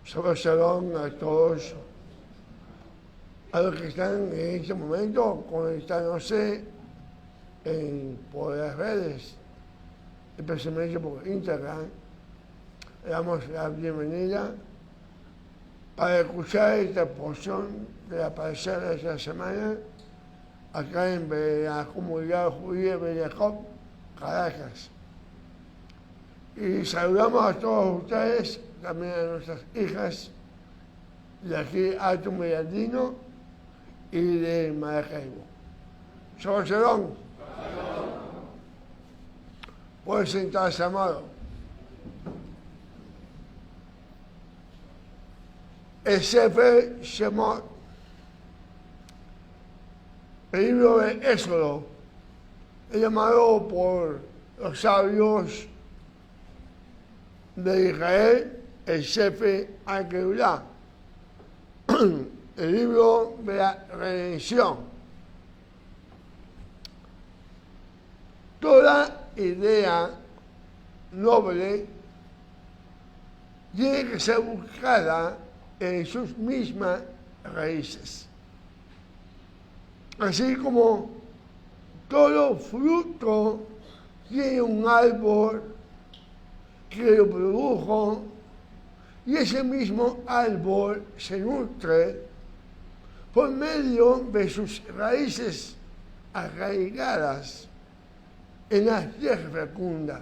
Shalom a todos, a los que están en este momento conectándose por las redes, especialmente por Instagram. Le damos la bienvenida para escuchar esta porción de la parcial de esta semana acá en la comunidad judía de Jacob, Caracas. Y saludamos a todos ustedes, también a nuestras hijas de aquí, Alto Mediandino y de Maracaibo. Shalom. Pueden sentarse, amado. El Sefer Shemot, el libro de Éxodo, es llamado por los sabios de Israel el Sefer HaGeulah, el libro de la redención. Toda idea noble tiene que ser buscada en sus mismas raíces. Así como todo fruto tiene un árbol que lo produjo y ese mismo árbol se nutre por medio de sus raíces arraigadas en la tierra fecunda.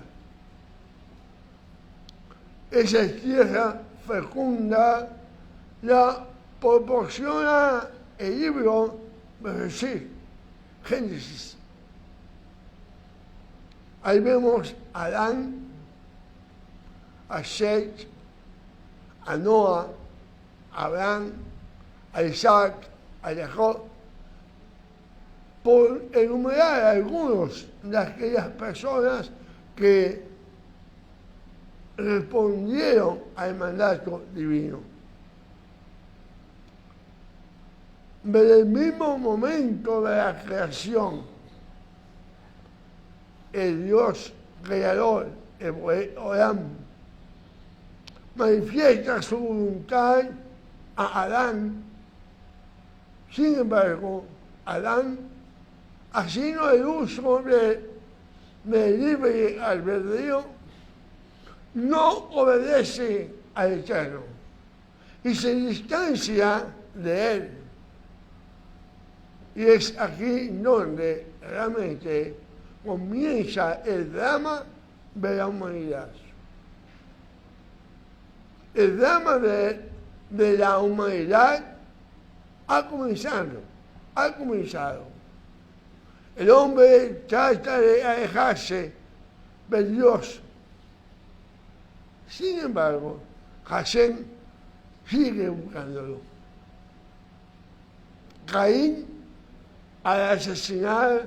Esa tierra fecunda la proporciona el libro de Génesis. Ahí vemos a Adán, a Seth, a Noah, a Abraham, a Isaac, a Jacob, por enumerar algunos de aquellas personas que respondieron al mandato divino. Desde el mismo momento de la creación, el Dios creador, Elohim, manifiesta su voluntad a Adán. Sin embargo, Adán, haciendo el uso de libre albedrío, no obedece al Eterno y se distancia de él. Y es aquí donde realmente comienza el drama de la humanidad. El drama de la humanidad ha comenzado. El hombre trata de alejarse de Dios. Sin embargo, Hashem sigue buscándolo. Caín, al asesinar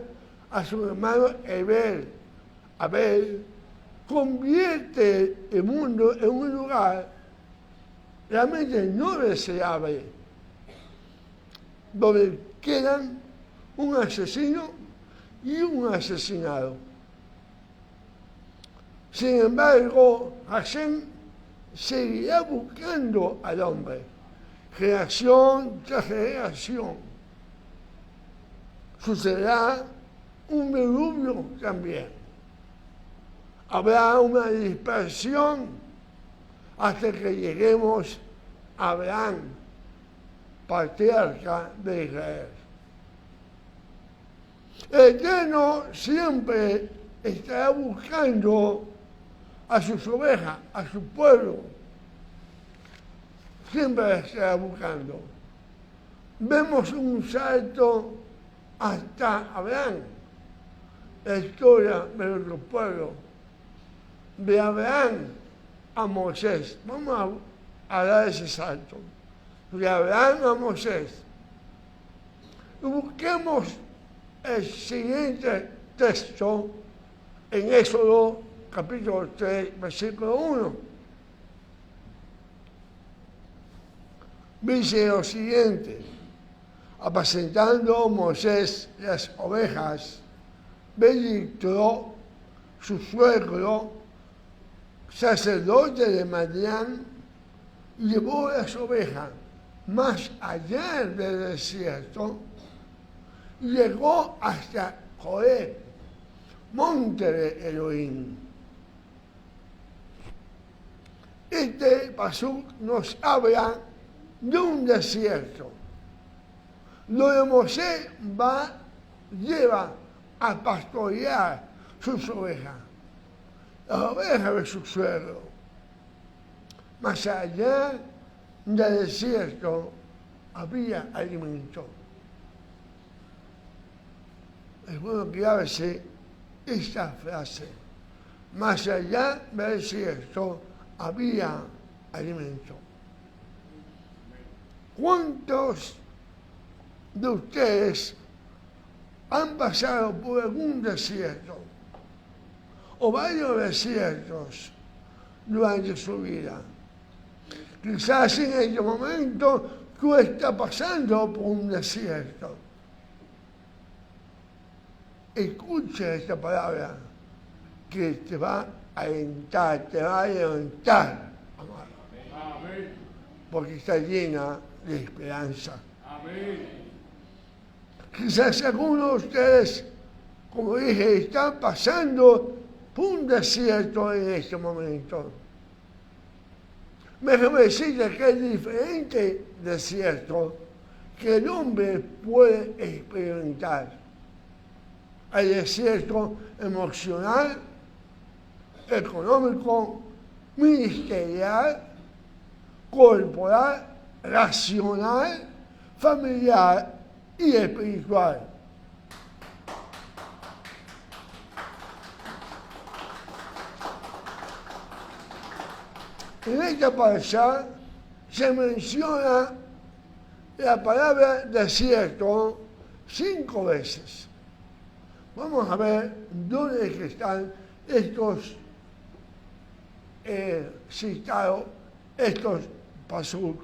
a su hermano Abel, convierte el mundo en un lugar realmente no deseable, donde quedan un asesino y un asesinado. Sin embargo, Hashem seguirá buscando al hombre, generación tras generación. Sucederá un diluvio también. Habrá una dispersión hasta que lleguemos a Abraham, patriarca de Israel. El Eterno siempre estará buscando a sus ovejas, a su pueblo. Siempre estará buscando. Vemos un salto hasta Abraham, la historia de nuestro pueblo, de Abraham a Moisés. Vamos a dar ese salto. De Abraham a Moisés. Y busquemos el siguiente texto en Éxodo capítulo 3, versículo 1. Dice lo siguiente: apacentando Moisés las ovejas, bendijo su suegro, sacerdote de Madián, llevó las ovejas más allá del desierto, llegó hasta Horeb, monte de Elohim. Este pasuk nos habla de un desierto, donde Moisés lleva a pastorear sus ovejas, las ovejas de su suegro. Más allá del desierto había alimento. Es bueno que hace esta frase: más allá del desierto había alimento. ¿Cuántos de ustedes han pasado por algún desierto o varios desiertos durante su vida? Quizás en este momento tú estás pasando por un desierto. Escucha esta palabra que te va a alentar, te va a levantar, amado. Amén. Porque está llena de esperanza. Amén. Quizás algunos de ustedes, como dije, están pasando por un desierto en este momento. Déjame decirte que es diferente desierto que el hombre puede experimentar. Hay desierto emocional, económico, ministerial, corporal, racional, familiar y espiritual. En esta parasha se menciona la palabra desierto 5 veces. Vamos a ver dónde están estos citados, estos pasuk.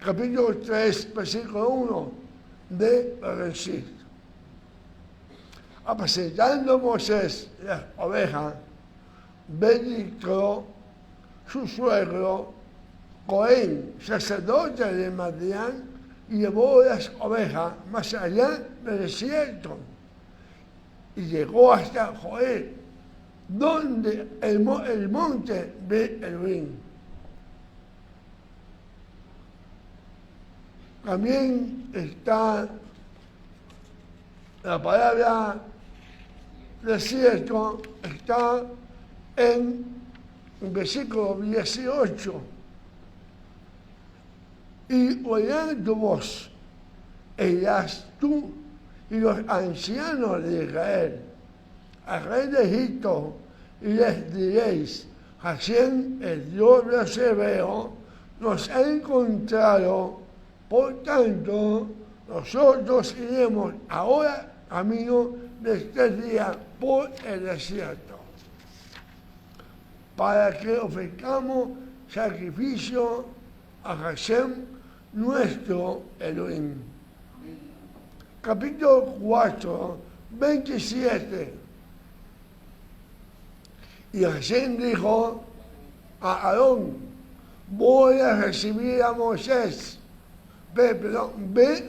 Capítulo 3, versículo 1 de Bereshit. Apacentando Moisés las ovejas, bendijo su suegro Cohen, sacerdote de Madián, y llevó las ovejas más allá del desierto y llegó hasta Joel, donde el monte de Elohim. También está la palabra desierto, está en el versículo 18. Y oirán tu voz, e irás tú y los ancianos de Israel al rey de Egipto, y les diréis: Hashem, el Dios de los hebreos, nos ha encontrado, por tanto, nosotros iremos ahora camino de 3 días por el desierto, para que ofrezcamos sacrificio a Hashem, nuestro Elohim. Capítulo 4, 27. Y Hashem dijo a Aarón: voy a recibir a Moisés, ve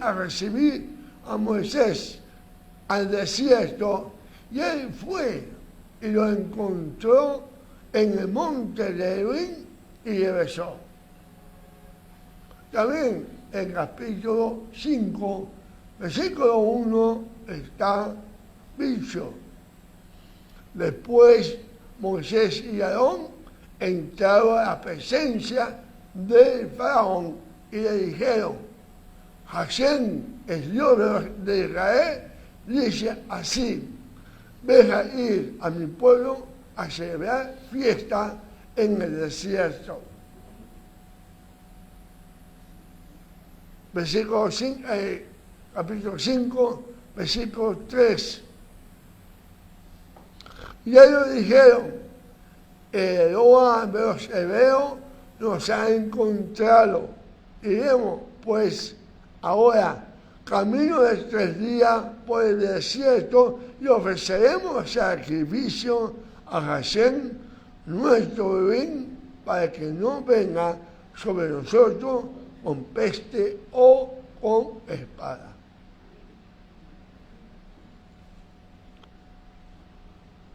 a recibir a Moisés al desierto. Y él fue y lo encontró en el monte de Elohim y le besó. También en capítulo 5, versículo 1 está dicho: después Moisés y Aarón entraron a la presencia del faraón y le dijeron: Hashem, el Dios de Israel, dice así: deja ir a mi pueblo a celebrar fiesta en el desierto. Versículo 5, capítulo 5, versículo 3. Y ellos dijeron: el Eloa de los hebreos nos ha encontrado. Iremos pues ahora camino de 3 días por el desierto y ofreceremos sacrificio a Hashem, nuestro Elohim, para que no venga sobre nosotros con peste o con espada.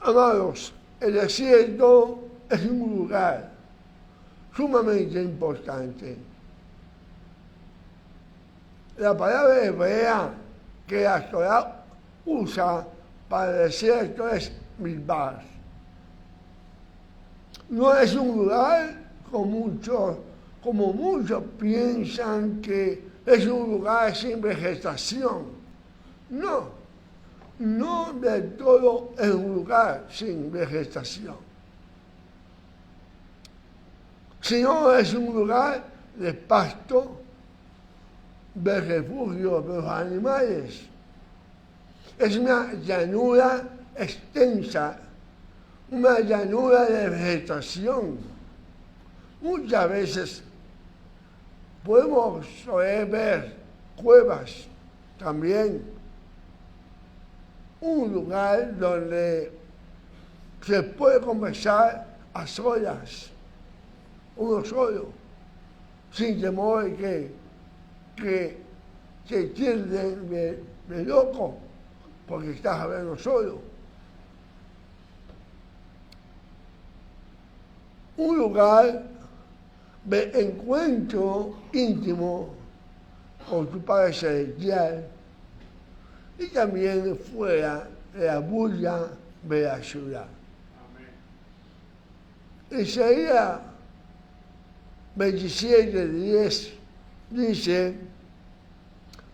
Amados, el desierto es un lugar sumamente importante. La palabra hebrea que la Torá usa para el desierto es Midbar. No es un lugar como muchos piensan que es un lugar sin vegetación. No del todo es un lugar sin vegetación, sino es un lugar de pasto, de refugio de los animales. Es una llanura extensa, una llanura de vegetación. Muchas veces podemos ver cuevas también, un lugar donde se puede conversar a solas, uno solo, sin temor de que se tilden de loco porque estás hablando solo. Un lugar de encuentro íntimo con tu Padre Celestial y también fuera de la bulla de la ciudad. Isaías 27:10 dice: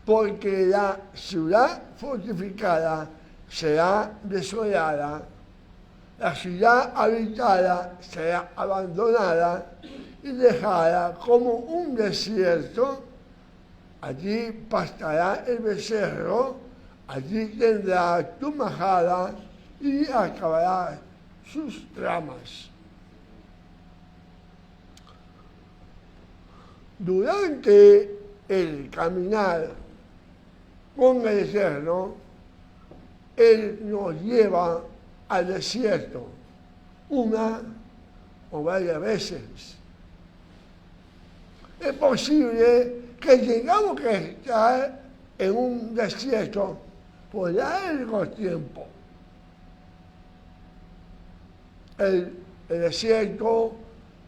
porque la ciudad fortificada será desolada, la ciudad habitada será abandonada y dejada como un desierto. Allí pastará el becerro, allí tendrá tu majada y acabará sus ramas. Durante el caminar con el Eterno, Él nos lleva al desierto una o varias veces. Es posible que tengamos que estar en un desierto por largo tiempo. El desierto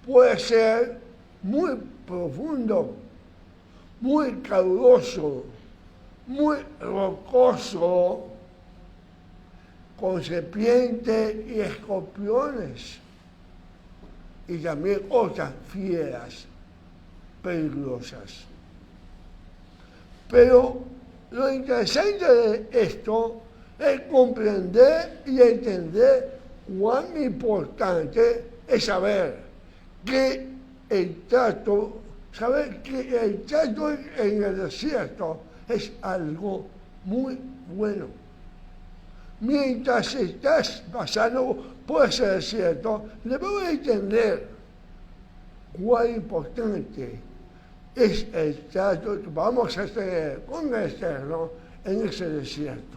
puede ser muy profundo, muy caluroso, muy rocoso, con serpientes y escorpiones, y también otras fieras peligrosas. Pero lo interesante de esto es comprender y entender cuán importante es saber que el trato en el desierto es algo muy bueno. Mientras estás pasando por ese desierto, debemos entender cuán importante es el trato que vamos a tener con el Eterno en ese desierto.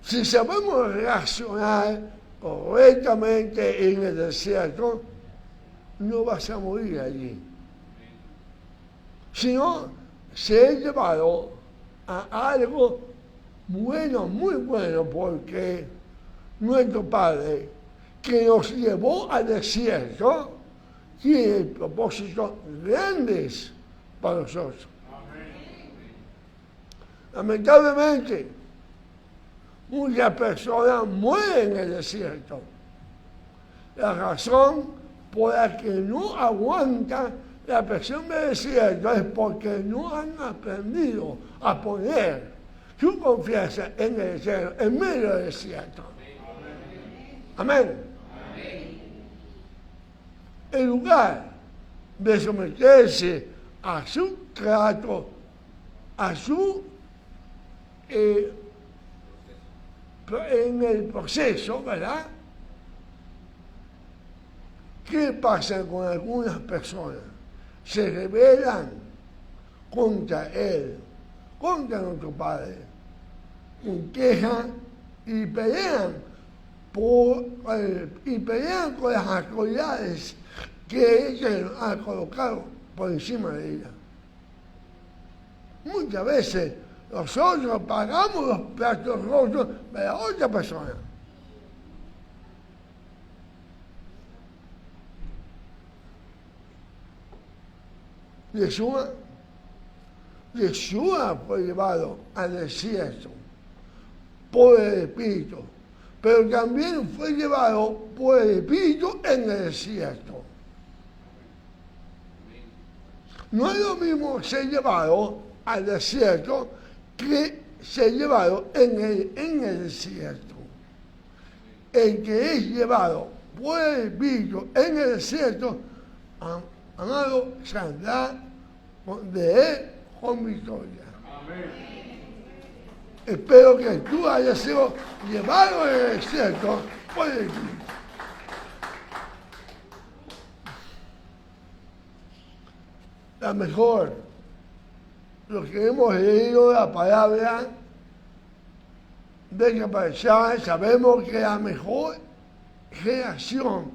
Si sabemos reaccionar correctamente en el desierto, no vas a morir allí, sino ser llevado a algo bueno, muy bueno, porque nuestro Padre, que nos llevó al desierto, tiene propósitos grandes para nosotros. Lamentablemente, muchas personas mueren en el desierto. La razón por la que no aguantan la presión del desierto es porque no han aprendido a poner su confianza en el desierto, en medio del desierto. Amén. En lugar de someterse a su trato, a su en el proceso, ¿verdad? ¿Qué pasa con algunas personas? Se rebelan contra Él, contra nuestro Padre, con quejas y pelean y pelean con las autoridades que ellos han colocado por encima de ella. Muchas veces nosotros pagamos los platos rotos de la otra persona. Yeshua fue llevado al desierto por el Espíritu, pero también fue llevado por el Espíritu en el desierto. No es lo mismo ser llevado al desierto que ser llevado en el desierto. El que es llevado por el Espíritu en el desierto, amado, saldrá de él con victoria. Amén. Espero que tú hayas sido llevado en el desierto por el Espíritu. La mejor, lo que hemos leído la palabra de Capachá, sabemos que la mejor generación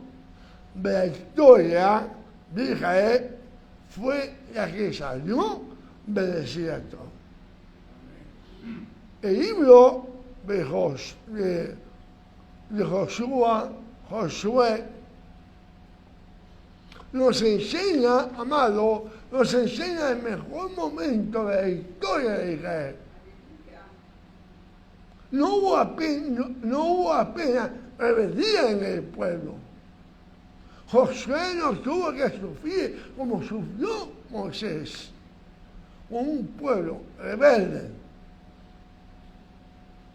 de la historia de Israel fue la que salió del desierto. El libro de Josué, nos enseña, amado, nos enseña el mejor momento de la historia de Israel. No hubo apenas rebeldía en el pueblo. Josué no tuvo que sufrir como sufrió Moisés, con un pueblo rebelde,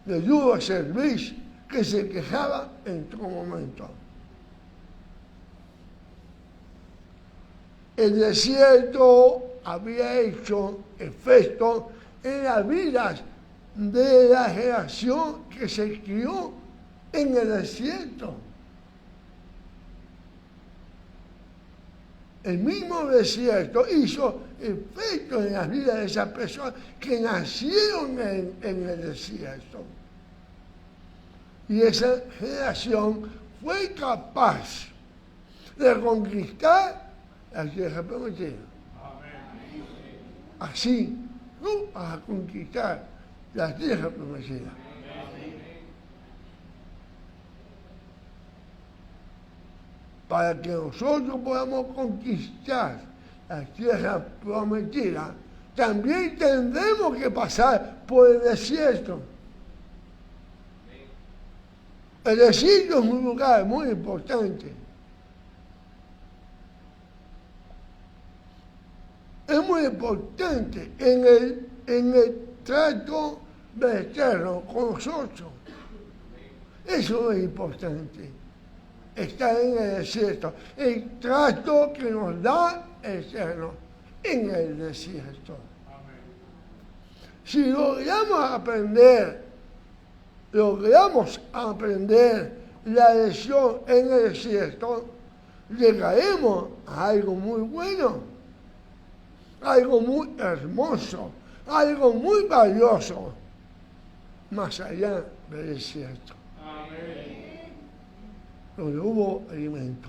de duro servicio, que se quejaba en todo momento. El desierto había hecho efecto en las vidas de la generación que se crió en el desierto. El mismo desierto hizo efecto en las vidas de esas personas que nacieron en el desierto. Y esa generación fue capaz de conquistar la tierra prometida. Así, tú vas a conquistar la tierra prometida. Para que nosotros podamos conquistar la tierra prometida, también tendremos que pasar por el desierto. El desierto es un lugar muy importante. Es muy importante en el trato del Eterno con nosotros. Eso es importante. Estar en el desierto. El trato que nos da el Eterno en el desierto. Si logramos aprender la lección en el desierto, llegaremos a algo muy bueno, algo muy hermoso, algo muy valioso, más allá del desierto. Amén. Donde hubo alimento.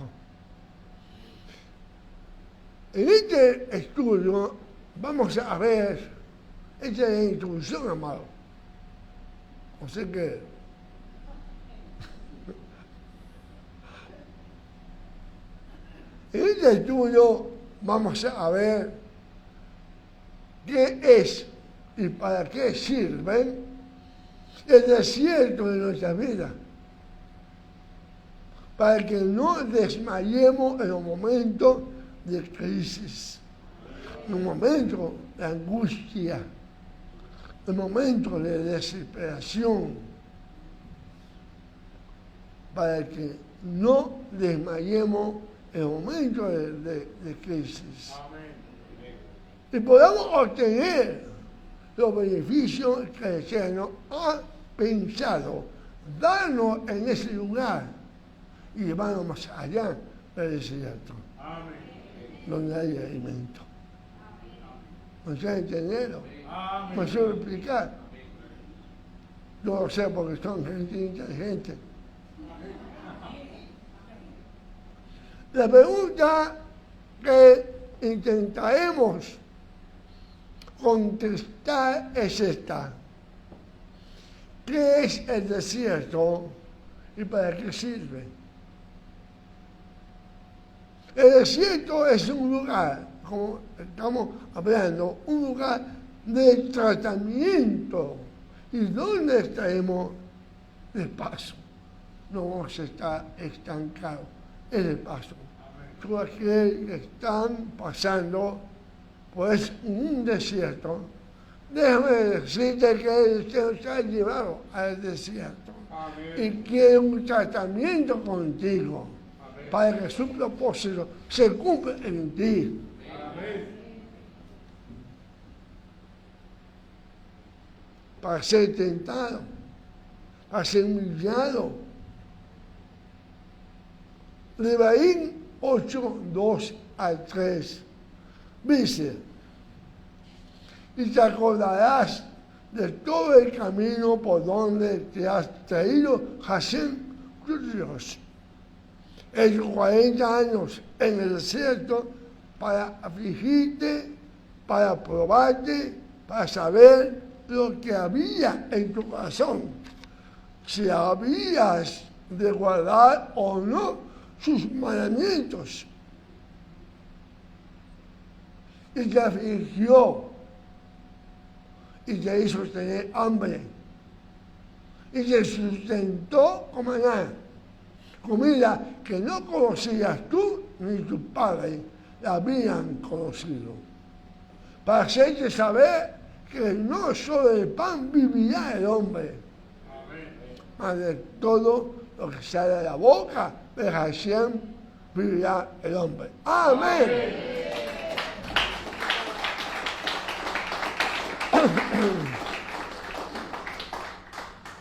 En este estudio vamos a ver, esta es la introducción, amado. O sea que en este estudio vamos a ver qué es y para qué sirven el desierto de nuestra vida, para que no desmayemos en los momentos de crisis, en los momentos de angustia, en momentos de desesperación, para que no desmayemos en momentos de crisis. Y podamos obtener los beneficios que el Eterno ha pensado darnos en ese lugar y llevarnos más allá del desierto, donde hay alimento. ¿No se entendido? ¿No se lo explicar? Yo lo sé porque son gente inteligente. La pregunta que intentaremos contestar es esta. ¿Qué es el desierto y para qué sirve? El desierto es un lugar, como estamos hablando, un lugar de tratamiento. ¿Y dónde estaremos? De paso. No vamos a estar estancados, es de paso. Todos aquellos que están pasando pues un desierto, déjame decirte que el Señor se ha llevado al desierto. Amén. Y quiere un tratamiento contigo. Amén. Para que su propósito se cumpla en ti. Amén. Para ser tentado, para ser humillado. Levítico 8, 2 al 3. Dice, y te acordarás de todo el camino por donde te has traído Hashem, tu Dios. Esos 40 años en el desierto para afligirte, para probarte, para saber lo que había en tu corazón. Si habías de guardar o no sus mandamientos. Y te afligió y te hizo tener hambre y te sustentó con maná, comida que no conocías tú ni tu padre la habían conocido, para hacerte saber que no solo de pan vivirá el hombre, mas de todo lo que sale de la boca de Hashem vivirá el hombre. Amén.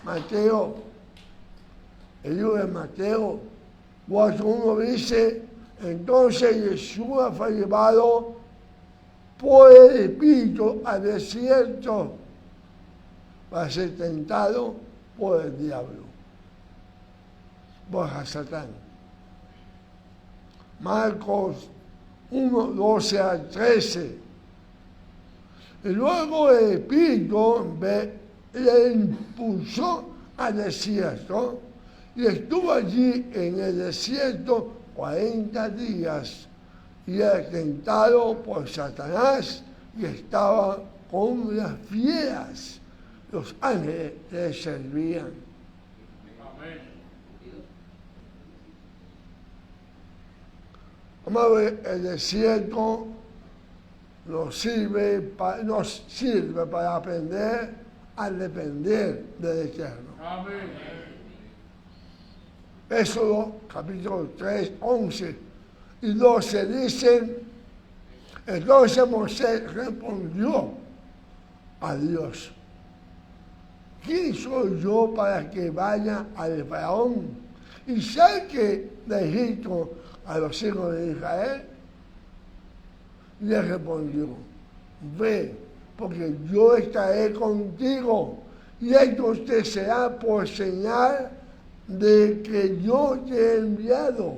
Mateo, el libro de Mateo, 4:1 dice, entonces Jesús fue llevado por el Espíritu al desierto para ser tentado por el diablo, por Satán. Marcos 1:12 al 13. Y luego el Espíritu le impulsó al desierto y estuvo allí en el desierto 40 días y era tentado por Satanás y estaba con las fieras. Los ángeles le servían. Amén. Vamos a ver, el desierto nos sirve para aprender a depender del Eterno. Amén. Éxodo capítulo 3, 11 y 12 dicen, entonces Moisés respondió a Dios, ¿quién soy yo para que vaya al faraón y saque de Egipto a los hijos de Israel? Le respondió, ve, porque yo estaré contigo, y esto te será por señal de que yo te he enviado.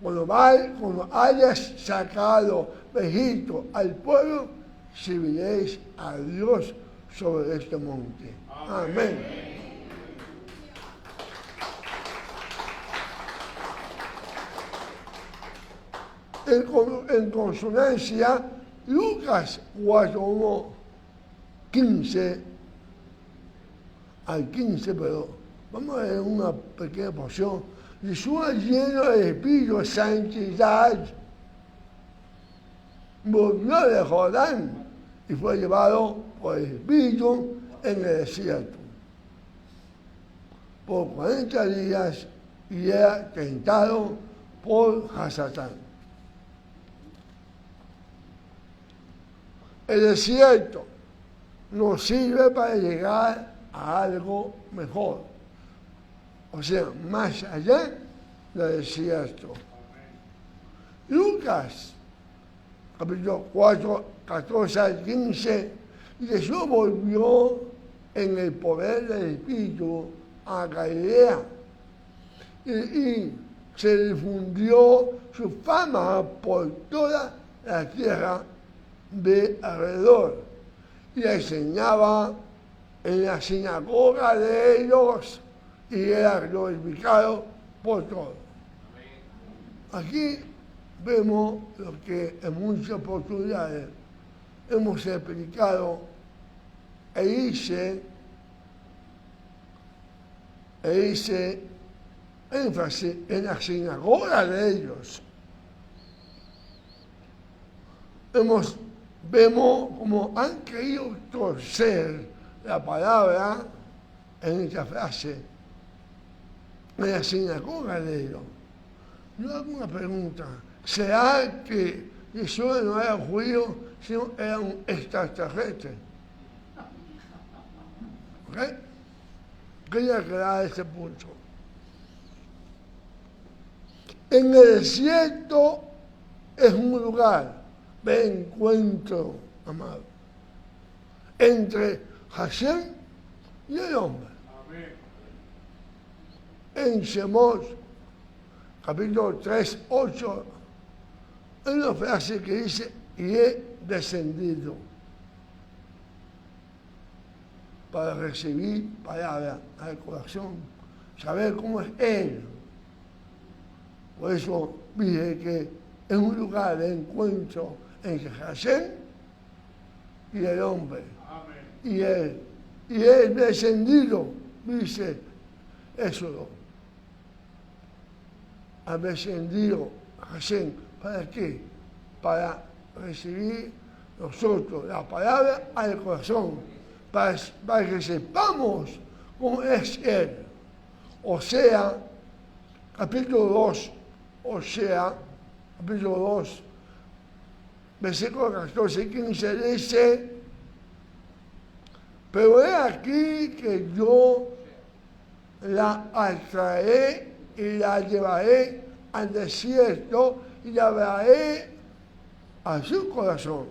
Cuando hayas sacado de Egipto al pueblo, serviréis a Dios sobre este monte. Amén. En consonancia, Lucas 4:1, 15 al 15, pero vamos a ver una pequeña porción. Jesús lleno del Espíritu de Santidad volvió de Jordán y fue llevado por el Espíritu en el desierto por 40 días y era tentado por Satán. El desierto nos sirve para llegar a algo mejor, o sea, más allá del desierto. Lucas, capítulo 4, 14 al 15, Jesús volvió en el poder del Espíritu a Galilea y se difundió su fama por toda la tierra de alrededor y enseñaba en la sinagoga de ellos y era glorificado por todos. Aquí vemos lo que en muchas oportunidades hemos explicado e hice énfasis en la sinagoga de ellos. Vemos como han querido torcer la palabra en esta frase, en la sinagoga de ellos. Yo hago una pregunta, ¿será que Jesús no era judío, sino era un extraterrestre? ¿Ok? Quería aclarar ese punto. En el desierto es un lugar de encuentro, amado, entre Hashem y el hombre. Amén. En Shemot, capítulo 3, 8, hay una frase que dice, y he descendido para recibir palabra al corazón, saber cómo es Él. Por eso dije que es un lugar de encuentro entre Hashem y el hombre. Amén. Y él descendido, dice Éxodo. Ha descendido Hashem. ¿Para qué? Para recibir nosotros la palabra al corazón, para que sepamos cómo es Él. O sea, capítulo 2, capítulo 2, versículo 14 y 15 dice, pero he aquí que yo la atraeré y la llevaré al desierto y la hablaré a su corazón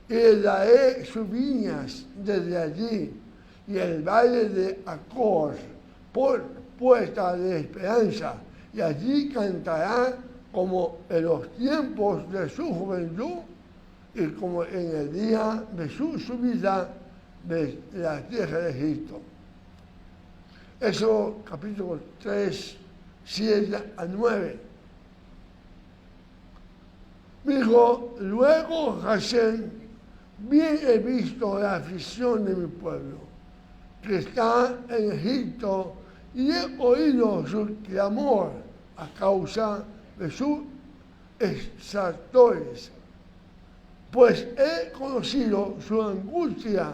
y le daré sus viñas desde allí y el valle de Acor por puerta de esperanza y allí cantará como en los tiempos de su juventud y como en el día de su subida de la tierra de Egipto. Eso capítulo 3, 7 a 9. Dijo, luego Hashem, bien he visto la aflicción de mi pueblo, que está en Egipto, y he oído su clamor a causa de sus exactores, pues he conocido su angustia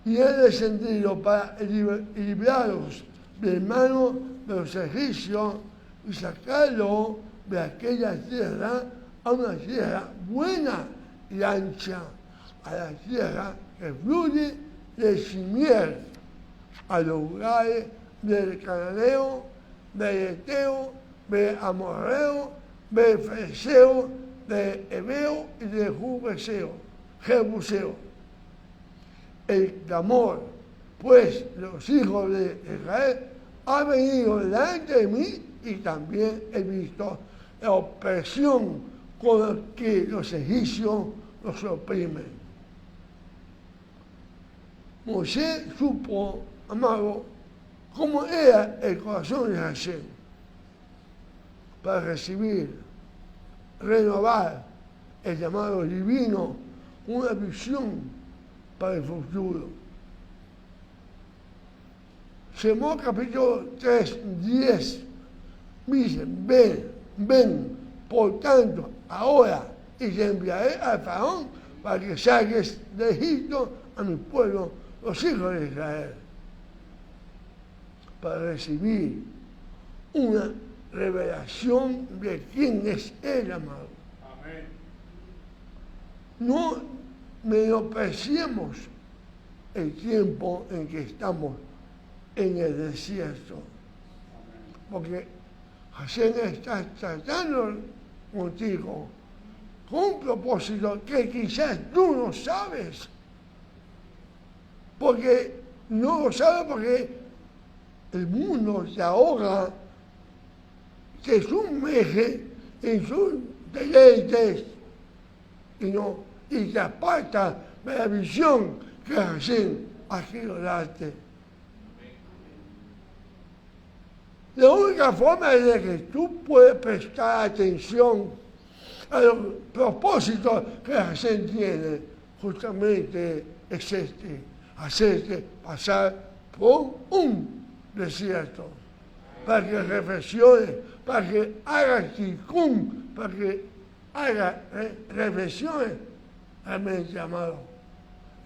y he descendido para librarlos de mano de los egipcios y sacarlos de aquella tierra a una tierra buena y ancha, a la tierra que fluye leche y miel, a los lugares del cananeo, del eteo, del amorreo, del fereceo, del heveo y del jebuseo. El clamor, pues, los hijos de Israel ha venido delante de mí y también he visto la opresión con la que los egipcios los oprimen. Moisés supo, amado, cómo era el corazón de Hashem para recibir, renovar el llamado divino, una visión para el futuro. Shemot capítulo 3, 10 dice, ven, por tanto, ahora y te enviaré al faraón para que saques de Egipto a mi pueblo, los hijos de Israel, para recibir una revelación de quién es Él, amado. Amén. No menospreciemos el tiempo en que estamos en el desierto, porque Hashem está tratando contigo con un propósito que quizás tú no sabes, porque no lo sabes porque el mundo te ahoga, te sumerge en sus deleites y te aparta de la visión que Hashem ha querido darte. La única forma de que tú puedes prestar atención a los propósitos que Hashem tiene, justamente es hacerte pasar por un desierto, para que reflexiones, para que hagas tikkun, para que hagas reflexiones realmente, amado,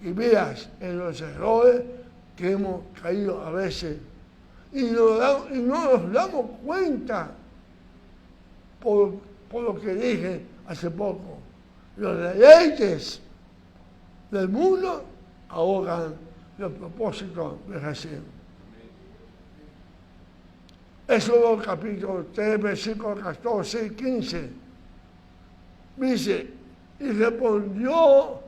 y veas en los errores que hemos caído a veces y no nos damos cuenta por lo que dije hace poco. Los deleites del mundo ahogan los propósitos de Hashem. Éxodo capítulo 3, versículos 14 y 15. Dice, y respondió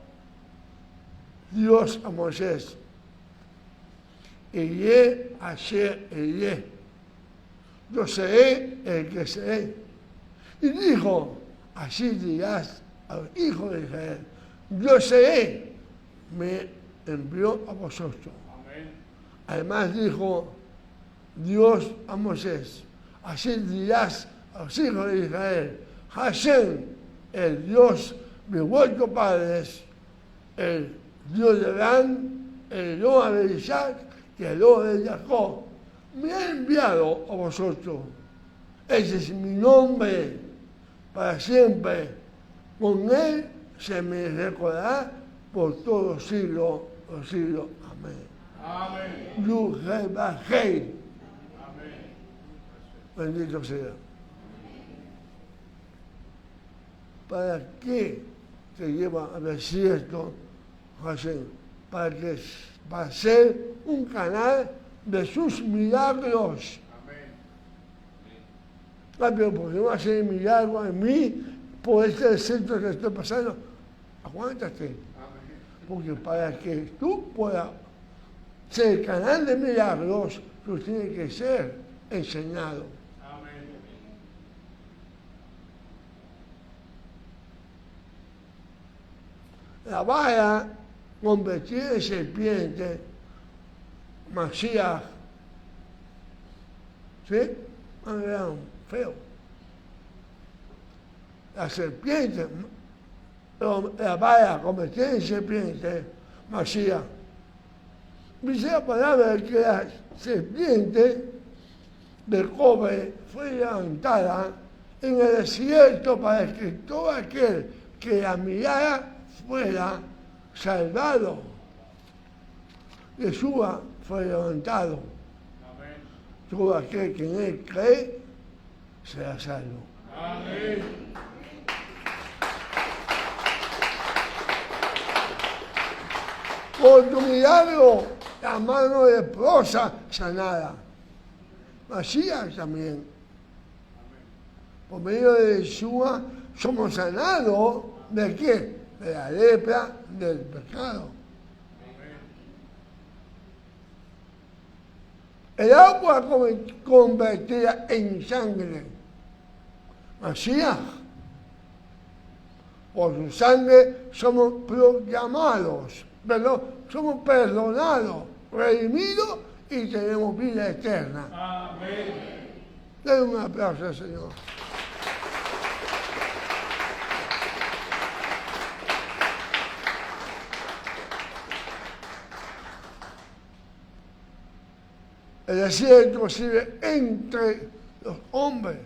Dios a Moisés, Eye Asher Eye, yo seré el que seré. Y dijo, así dirás a los hijos de Israel, yo seré, me envió a vosotros. Amén. Además dijo Dios a Moisés, así dirás a los hijos de Israel, Hashem, el Dios de vuestros padres, el Dios de Abraham, el Dios de Isaac y el Dios de Jacob, me ha enviado a vosotros. Ese es mi nombre para siempre. Con él se me recordará por todos los siglos. Amén. Amén. Yud-Heh-Vah-Heh. Bendito sea. ¿Para qué se lleva al desierto, Hashem? Para ser un canal de sus milagros. Amén. Pero porque no va a ser milagro en mí por este desierto que estoy pasando, aguántate. Amén. Porque para que tú puedas ser el canal de milagros, tú tienes que ser enseñado. Amén. La vara convertida en serpiente, Mashiach, ¿sí? Vean, feo. La serpiente, la vara convertida en serpiente, Mashiach. Dice la palabra que la serpiente de cobre fue levantada en el desierto para que todo aquel que la mirara fuera salvado. Yeshua fue levantado. Amén. Todo aquel que en él cree será salvo. Amén. Por tu milagro, la mano de leprosa sanada. Masías también. Amén. Por medio de Yeshua somos sanados. ¿De qué? De la lepra, del pecado. El agua convertida en sangre. Masías. Por su sangre somos proclamados, somos perdonados, redimidos y tenemos vida eterna. Amén. Den un aplauso al Señor. El desierto sirve entre los hombres.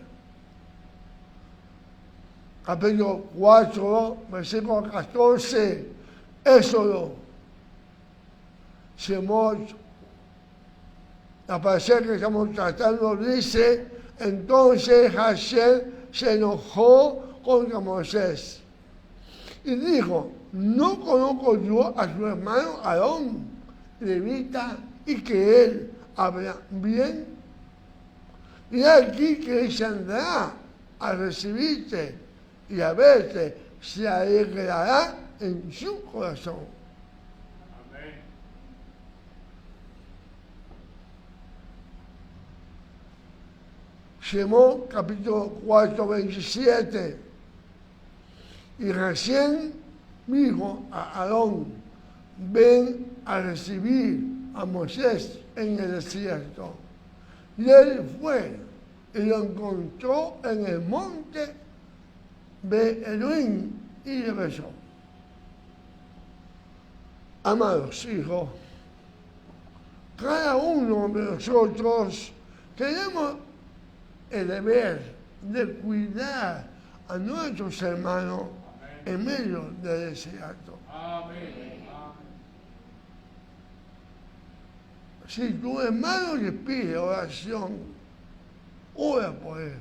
Capítulo 4, versículo 14, Éxodo. Shemot, la parecer que estamos tratando, dice, entonces Hashem se enojó contra Moisés y dijo, no conozco yo a su hermano Aarón, levita, y que él habla bien. Y aquí que se andará a recibirte y a verte, se alegrará en su corazón. Amén. Shemot capítulo 4, 27. Y recién dijo a Aarón, ven a recibir a Moisés en el desierto. Y él fue y lo encontró en el monte de Elohim y le besó. Amados hijos, cada uno de nosotros tenemos el deber de cuidar a nuestros hermanos en medio del desierto. Amén. Si tu hermano le pide oración, ora por él.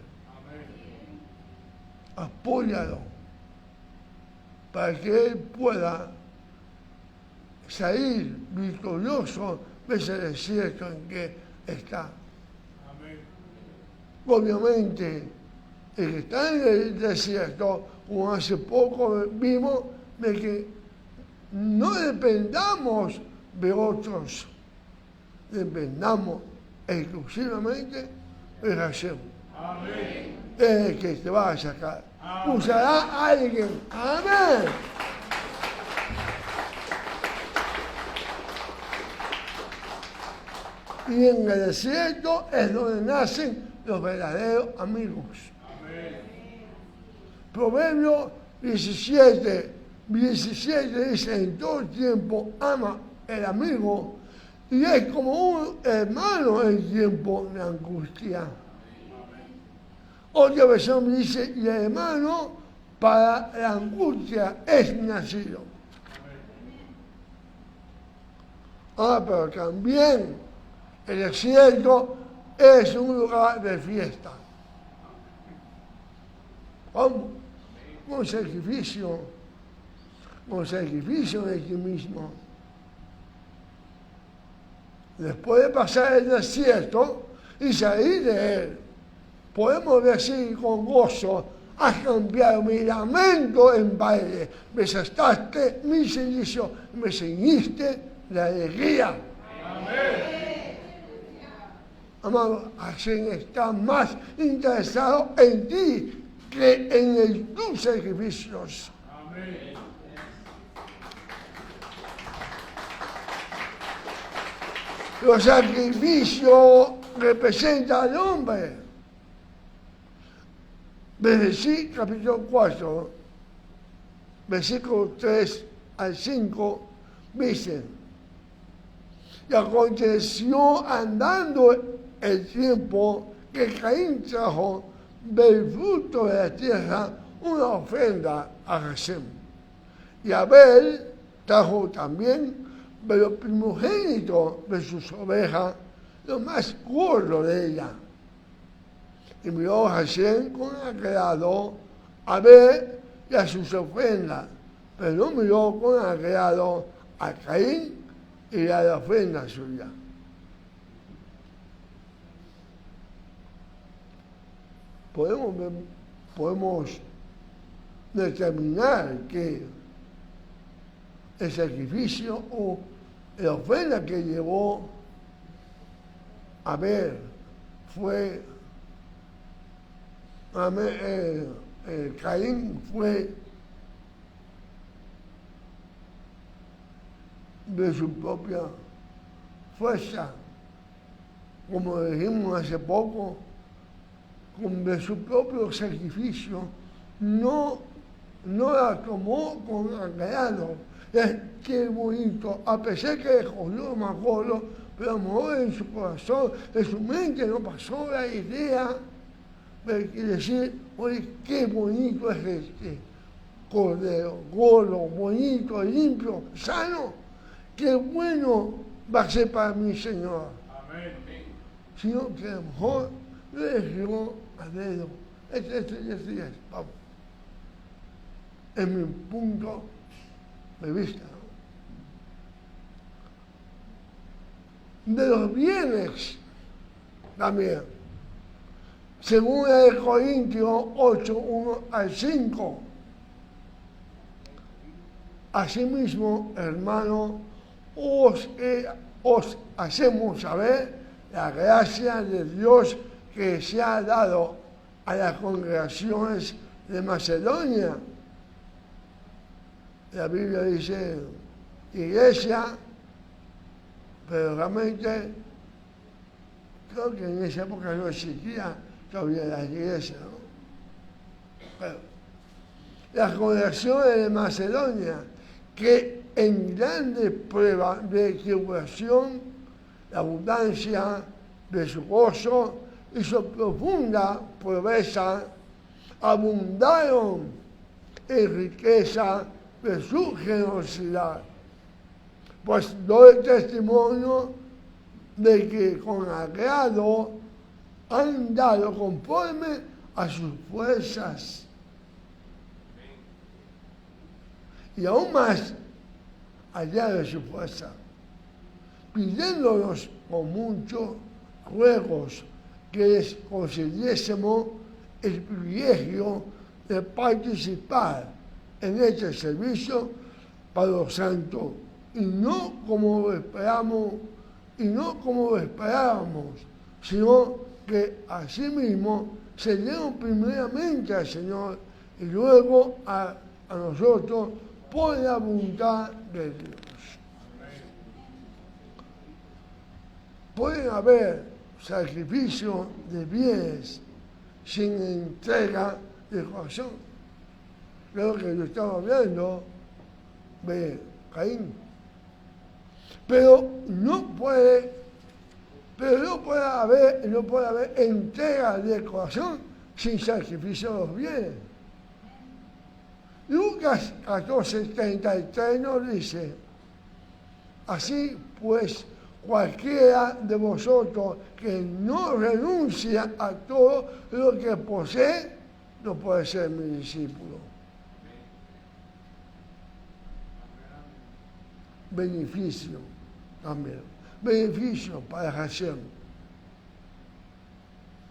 Apóyalo para que él pueda salir victorioso de ese desierto en que está. Amén. Obviamente, el que está en el desierto, como hace poco vimos, de que no dependamos de otros, dependamos exclusivamente de Hashem. Amén. Es el que te va a sacar. Amén. Usará a alguien. Amén. Y en el desierto es donde nacen los verdaderos amigos. Amén. Proverbio 17 dice, en todo tiempo ama el amigo y es como un hermano en tiempo de angustia. Otra versión dice, y el hermano para la angustia es nacido. Pero también el desierto es un lugar de fiesta. ¿Cómo? Un sacrificio de ti mismo. Después de pasar el desierto y salir de él, podemos decir con gozo, has cambiado mi lamento en baile, me sastaste mi silicio, me ceñiste de alegría. Amén. Amado, Hashem está más interesado en ti que en tus sacrificios. Amén. Los sacrificios representan al hombre. Bereshit capítulo 4, versículos 3 al 5, dicen, y aconteció andando el tiempo que Caín trajo del fruto de la tierra una ofrenda a Hashem. Y Abel trajo también de los primogénitos de sus ovejas, lo más gordo de ella. Y miró Hashem con agrado a Abel y a sus ofrendas, pero no miró con agrado a Caín y a la ofrenda suya. Podemos determinar que el sacrificio o la ofrenda que llevó Abel fue, Caín fue de su propia fuerza, como dijimos hace poco, de su propio sacrificio, no la tomó con agrado. Qué bonito, a pesar que jodió más gordo, pero amor en su corazón, en su mente no pasó la idea de decir, oye, qué bonito es este cordero, gordo, bonito, limpio, sano, qué bueno va a ser para mi Señor. Amén. Sino que a lo mejor le llegó a dedo. Vamos. En mi punto de vista. De los bienes también. Según el Corintios 8, 1 al 5. Asimismo, hermanos, os hacemos saber la gracia de Dios que se ha dado a las congregaciones de Macedonia. La Biblia dice iglesia, pero realmente creo que en esa época no existía todavía la iglesia, ¿no? Pero, las congregaciones de Macedonia, que en grandes pruebas de tribulación, la abundancia de su gozo y su profunda pobreza, abundaron en riqueza de su generosidad. Pues doy testimonio de que con agrado han dado conforme a sus fuerzas. Y aún más allá de su fuerza, pidiéndonos con muchos ruegos que les concediésemos el privilegio de participar en este servicio para los santos, y no como esperábamos, sino que asimismo se dieron primeramente al Señor y luego a nosotros por la voluntad de Dios. Pueden haber sacrificios de bienes sin entrega de corazón. Creo que yo estaba hablando de Caín. Pero no puede haber entrega de corazón sin sacrificio de los bienes. Lucas 14:33 nos dice: así pues, cualquiera de vosotros que no renuncia a todo lo que posee, no puede ser mi discípulo. Beneficio también. Beneficio para Hashem.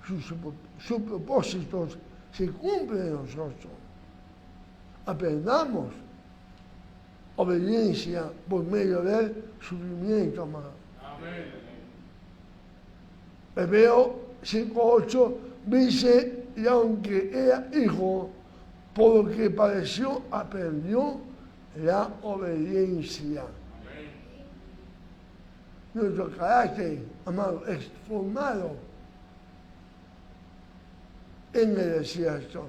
Sus propósitos se cumplen en nosotros. Aprendamos obediencia por medio del sufrimiento, amado. Amén. Hebreo 5:8 dice: y aunque era hijo, por lo que padeció, aprendió la obediencia. Amén. Nuestro carácter, amado, es formado en el desierto.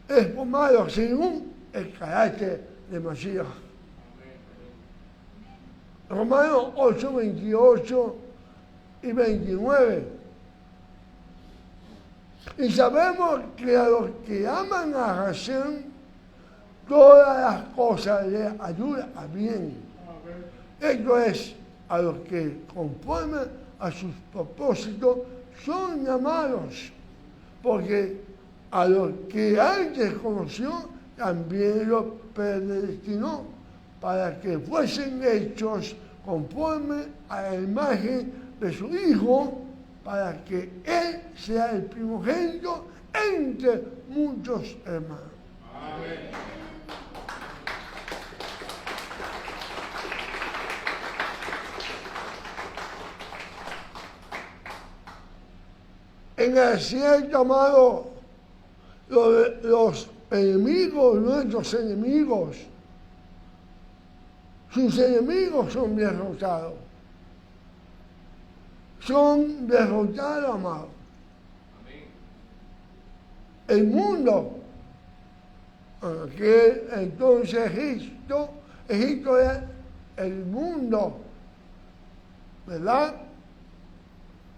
Es formado según el carácter de Mashiach. Romanos 8:28 y 29. Y sabemos que a los que aman a Hashem, todas las cosas les ayudan a bien. Esto es, a los que conforme a sus propósitos son llamados, porque a los que antes conoció también los predestinó para que fuesen hechos conforme a la imagen de su Hijo, para que Él sea el primogénito entre muchos hermanos. Amén. En el desierto, amado, los enemigos, nuestros enemigos, sus enemigos son derrotados. Son derrotados, amado. El mundo, que entonces Egipto era el mundo, ¿verdad?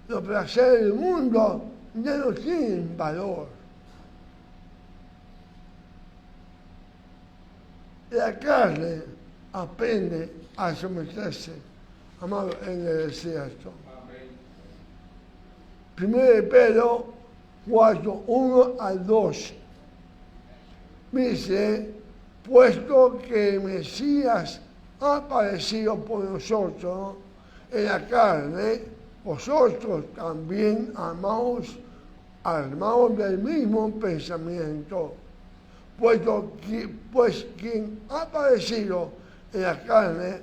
Los placeres del mundo ya no tienen valor. La carne aprende a someterse, amado, en el desierto. 1 Pedro 4:1-2 dice: puesto que el Mesías ha aparecido por nosotros en la carne, vosotros también armaos del mismo pensamiento. Pues quien ha aparecido en la carne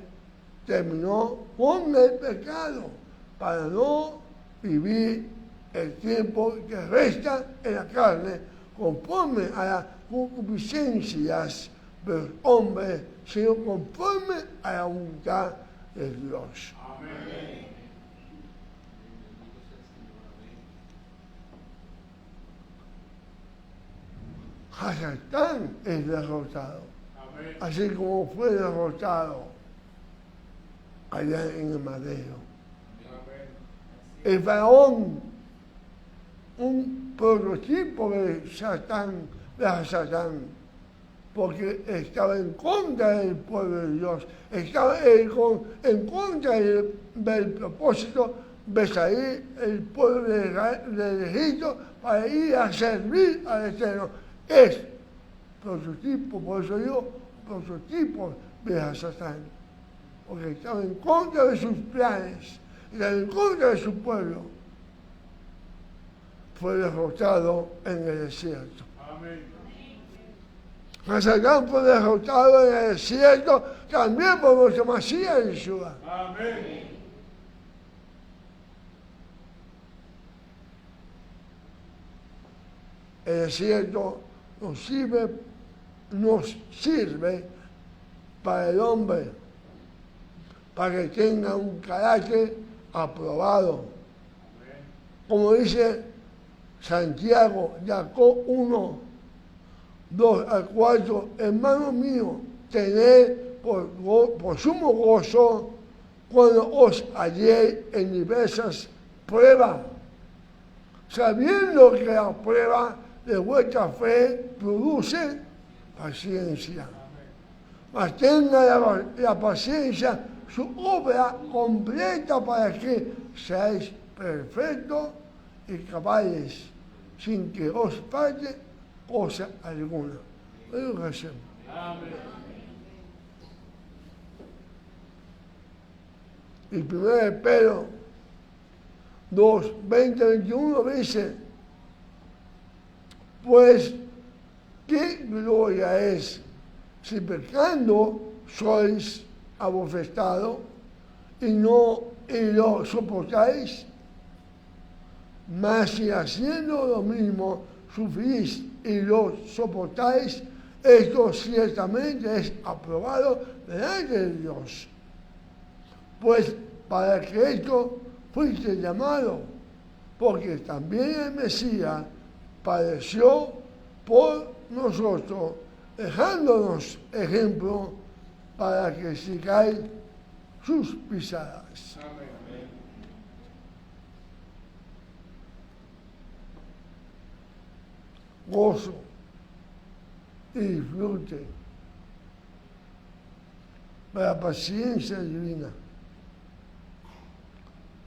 terminó con el pecado para no vivir el tiempo que resta en la carne, conforme a las concupiscencias de los hombres, sino conforme a la voluntad de Dios. Amén. Hasatán es derrotado, Amén. así como fue derrotado allá en el madero. Amén. El faraón, un prototipo de Satán, de Satán, porque estaba en contra del pueblo de Dios, estaba en contra del propósito de salir el pueblo del Egipto para ir a servir al Eterno. Es prototipo, por eso digo, prototipo de Satán, porque estaba en contra de sus planes, estaba en contra de su pueblo. Fue derrotado en el desierto. Amén. Satán fue derrotado en el desierto también por nuestro Mesías Yeshua. Amén. El desierto nos sirve para el hombre, para que tenga un carácter aprobado. Como dice Santiago, Jacob 1, 2 al 4, hermano mío, tened por sumo gozo cuando os halléis en diversas pruebas, sabiendo que la prueba de vuestra fe produce paciencia. Mas tenga la paciencia su obra completa para que seáis perfectos y cabales, sin que os falte cosa alguna. Lo que hacemos. Amén. Y 1 Pedro 2, 20, 21 dice, pues qué gloria es si pecando sois abofestados y lo soportáis, mas si haciendo lo mismo sufrís y lo soportáis, esto ciertamente es aprobado delante de Dios. Pues para que esto fuiste llamado, porque también el Mesías padeció por nosotros, dejándonos ejemplo para que sigáis sus pisadas. Amén. Gozo y disfrute de la paciencia divina.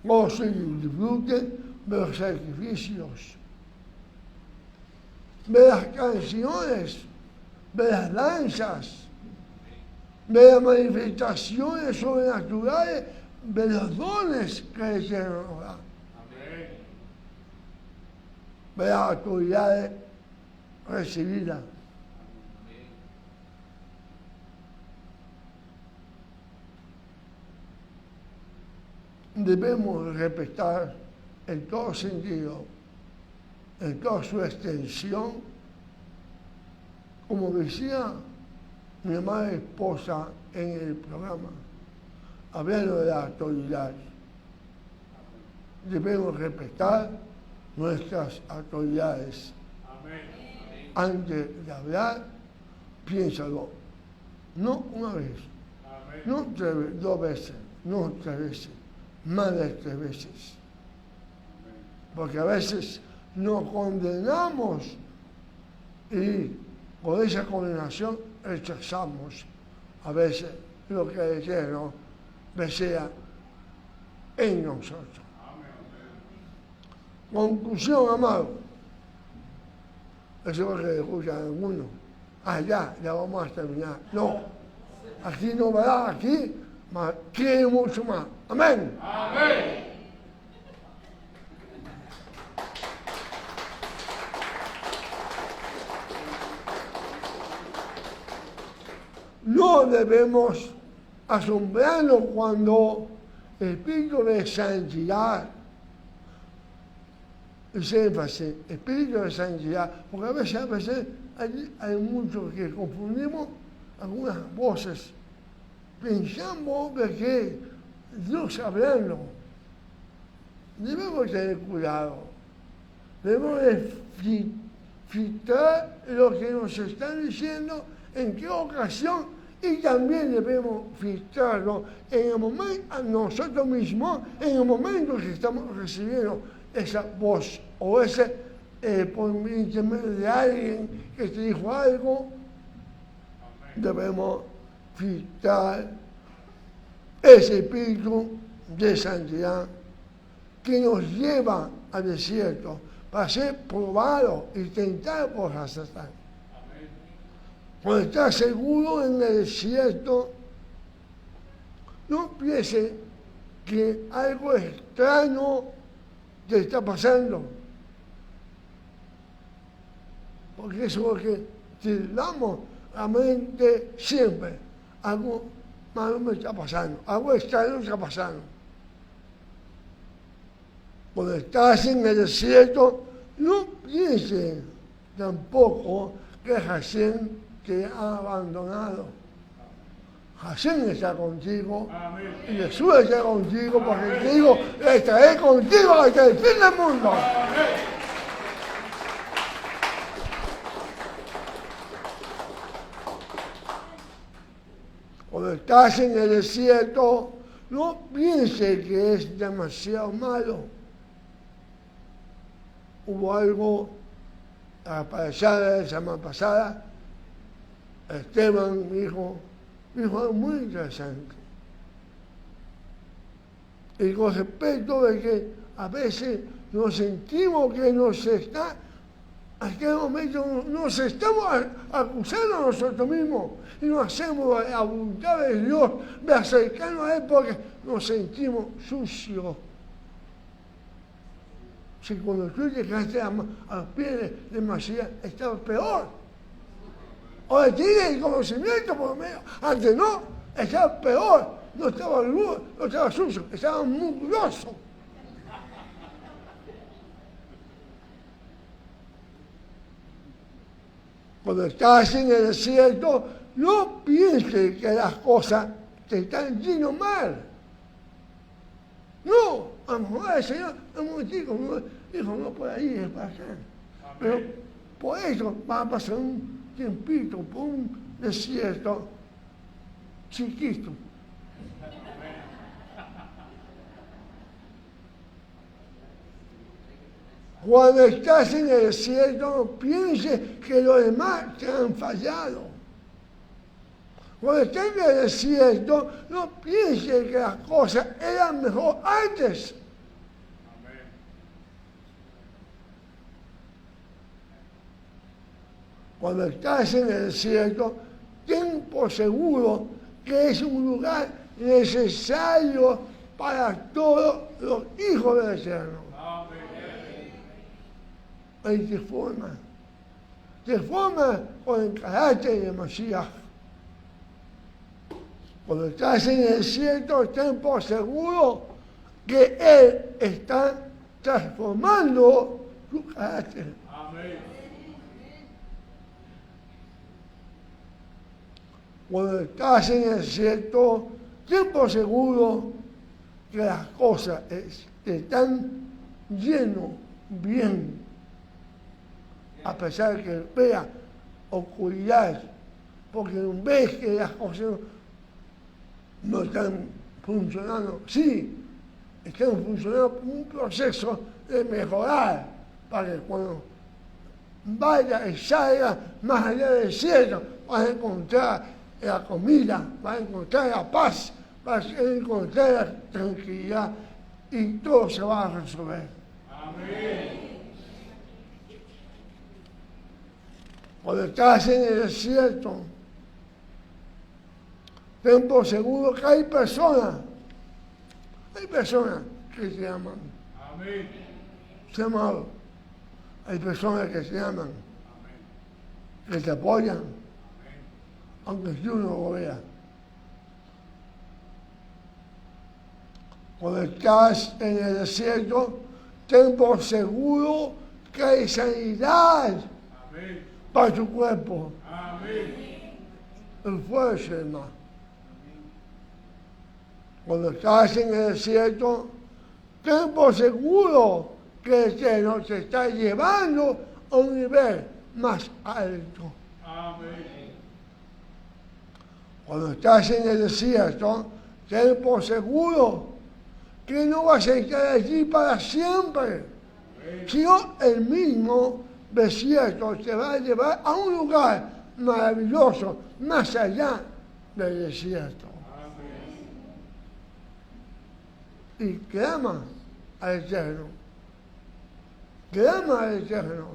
Gozo y disfrute de los sacrificios, de las canciones, de las danzas, de las manifestaciones sobrenaturales, de los dones que el Señor nos da, Amén. de las autoridades recibidas. Debemos respetar en todo sentido, en toda su extensión, como decía mi amada esposa en el programa, hablando de la autoridad. Debemos respetar nuestras autoridades. Amén. Antes de hablar, piénsalo. No una vez, Amén. no dos veces, no 3 veces, más de 3 veces. Porque a veces nos condenamos y con esa condenación rechazamos a veces lo que el Eterno desea en nosotros. Conclusión, amado. Eso es lo que escuchan algunos. Ya vamos a terminar. No, aquí no va, aquí quiere mucho más. Amén. Amén. No debemos asombrarnos cuando el Espíritu de Santidad ese énfasis, espíritu de santidad, porque a veces hay muchos que confundimos algunas voces. Pensamos de que Dios hablando. Debemos tener cuidado. Debemos de filtrar lo que nos están diciendo, en qué ocasión, y también debemos filtrarlo en el momento, a nosotros mismos, en el momento que estamos recibiendo esa voz o ese por intermedio de alguien que te dijo algo. Debemos filtrar ese espíritu de santidad que nos lleva al desierto para ser probado y tentado por Satán. Cuando estás seguro en el desierto, no pienses que algo extraño te está pasando, porque eso es lo que tildamos la mente siempre. Algo malo me está pasando, algo extraño está pasando. Cuando estás en el desierto, no pienses tampoco que Hashem te ha abandonado. Hashem está contigo. Amén. Y Jesús está contigo, porque te digo, estaré contigo hasta el fin del mundo. Cuando estás en el desierto, no pienses que es demasiado malo. Hubo algo, la semana pasada, Esteban dijo algo muy interesante. Y con respecto de que a veces nos sentimos que en aquel momento nos estamos acusando a nosotros mismos y no hacemos la voluntad de Dios de acercarnos a Él porque nos sentimos sucios. Si cuando tú llegaste a los pies de Masías, estaba peor. Ahora tienes el conocimiento por lo menos. Antes no, estaba peor. No estaba luz, no estaba sucio, estaba mugroso. Cuando estás en el desierto, no pienses que las cosas te están yendo mal. No, a lo mejor el Señor, un momentico, dijo, no, por ahí es para acá. Pero por eso va a pasar un tiempito, por un desierto chiquito. Cuando estás en el desierto, no pienses que los demás te han fallado. Cuando estás en el desierto, no pienses que las cosas eran mejor antes. Cuando estás en el desierto, ten por seguro que es un lugar necesario para todos los hijos del Eterno. Ahí te forma con el carácter de Masías. Cuando estás en el desierto, ten por seguro que Él está transformando tu carácter. Amén. Cuando estás en el desierto, ten por seguro que las cosas te están yendo bien. A pesar de que veas oscuridad, porque ves que las cosas no están funcionando. Sí, están funcionando por un proceso de mejorar, para que cuando vaya y salga más allá del cielo, vas a encontrar la comida, vas a encontrar la paz, vas a encontrar la tranquilidad y todo se va a resolver. Amén. Cuando estás en el desierto, ten por seguro que hay personas que se aman. Amén. Se aman. Hay personas que se aman, Amén. que te apoyan, Amén. aunque tú no lo veas. Cuando estás en el desierto, ten por seguro que hay sanidad Amén. para tu cuerpo. Amén. Esfuerzo, hermano. Cuando estás en el desierto, ten por seguro que el Señor te está llevando a un nivel más alto. Amén. Cuando estás en el desierto, ten por seguro que no vas a estar allí para siempre, sino el mismo desierto te va a llevar a un lugar maravilloso, más allá del desierto. Y clama al Eterno. Clama al Eterno.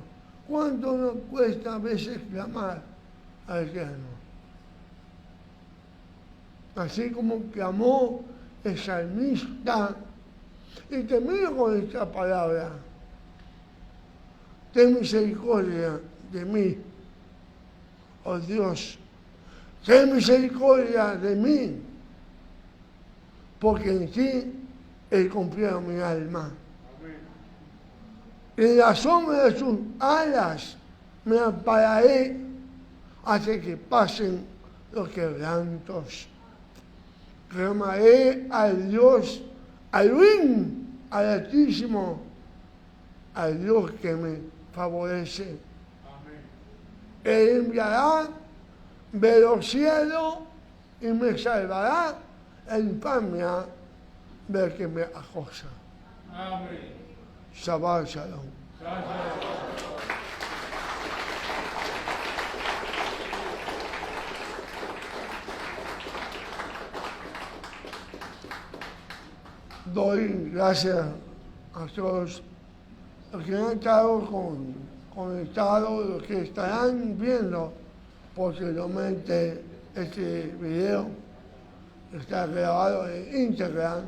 ¿Cuánto nos cuesta a veces clamar al Eterno? Así como clamó el salmista. Y termino con esta palabra. Ten misericordia de mí, oh Dios. Ten misericordia de mí, porque en ti he confiado mi alma. En la sombra de sus alas me ampararé hasta que pasen los quebrantos. Clamaré al Dios, al Altísimo, al Dios que me favorece. Él enviará de los cielos y me salvará la infamia del que me acosa. Amén. Shabbat Shalom. Doy gracias a todos los que han estado conectados, los que estarán viendo posteriormente este video. Está grabado en Instagram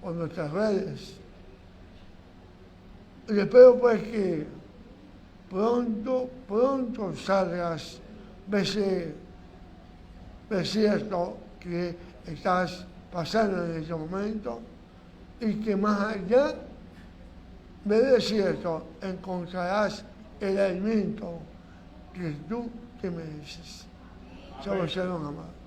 o en nuestras redes. Y espero pues que pronto salgas de ese desierto que estás pasando en este momento y que más allá del desierto encontrarás el alimento que tú te mereces. Shabbat Shalom, amado.